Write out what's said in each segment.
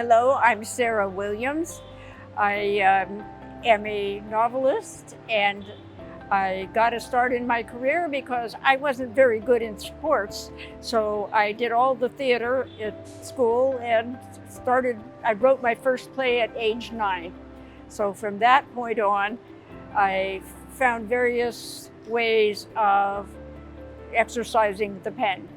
Hello, I'm Sara Williams. I am a novelist, and I got a start in my career because I wasn't very good in sports. So I did all the theater at school and I wrote my first play at age 9. So from that point on, I found various ways of exercising the pen.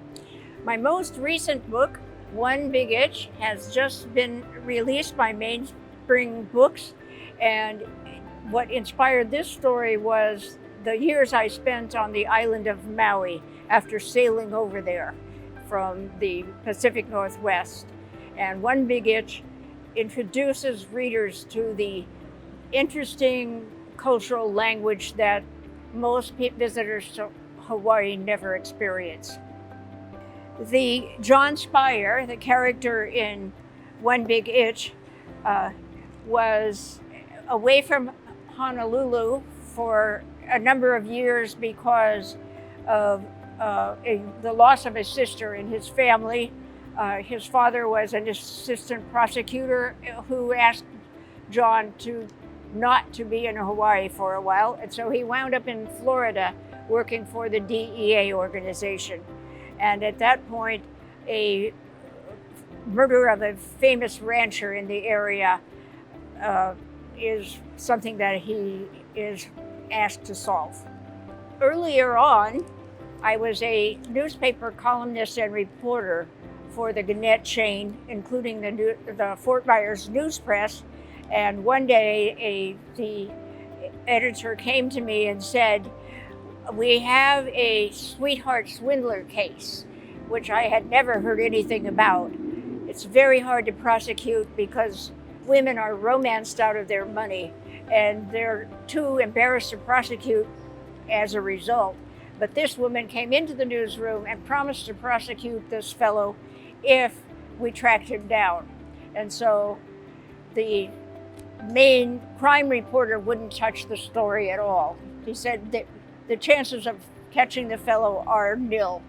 My most recent book, One Big Itch, has just been released by Mainspring Books, and what inspired this story was the years I spent on the island of Maui after sailing over there from the Pacific Northwest. And One Big Itch introduces readers to the interesting cultural language that most visitors to Hawaii never experience. The John Spire, the character in One Big Itch, was away from Honolulu for a number of years because of the loss of his sister in his family. His father was an assistant prosecutor who asked John not to be in Hawaii for a while, and so he wound up in Florida working for the DEA organization. And at that point, a murder of a famous rancher in the area is something that he is asked to solve. Earlier on, I was a newspaper columnist and reporter for the Gannett chain, including the Fort Myers News Press. And one day, the editor came to me and said, "We have a sweetheart swindler case," which I had never heard anything about. It's very hard to prosecute because women are romanced out of their money, and they're too embarrassed to prosecute as a result. But this woman came into the newsroom and promised to prosecute this fellow if we tracked him down. And so the main crime reporter wouldn't touch the story at all. He said that the chances of catching the fellow are nil.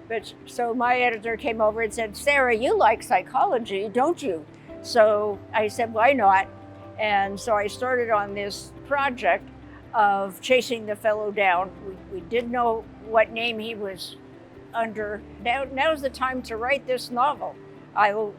But so my editor came over and said, "Sara, you like psychology, don't you?" So I said, "Why not?" And so I started on this project of chasing the fellow down. We didn't know what name he was under. Now's the time to write this novel. I will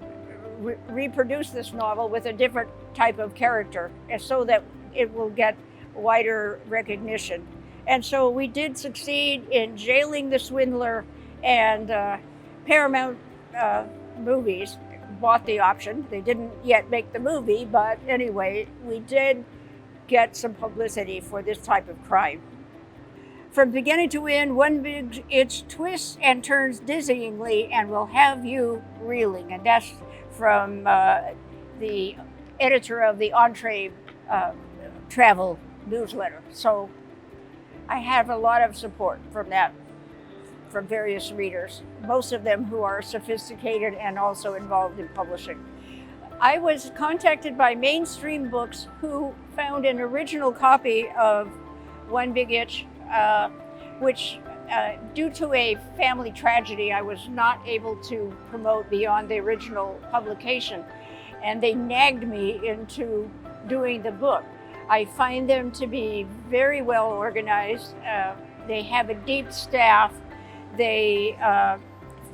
reproduce this novel with a different type of character so that it will get wider recognition. And so we did succeed in jailing the swindler, and Paramount Movies bought the option. They didn't yet make the movie, but anyway, we did get some publicity for this type of crime. From beginning to end, One Big Itch twists and turns dizzyingly and will have you reeling. And that's from the editor of the Entree travel newsletter. So I have a lot of support from various readers, most of them who are sophisticated and also involved in publishing. I was contacted by Mainstream Books, who found an original copy of One Big Itch, which due to a family tragedy, I was not able to promote beyond the original publication, and they nagged me into doing the book. I find them to be very well organized. They have a deep staff. They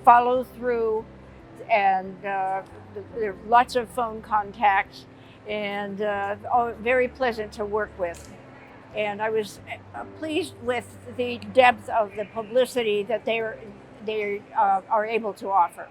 follow through, and there are lots of phone contacts, and very pleasant to work with. And I was pleased with the depth of the publicity that they are able to offer.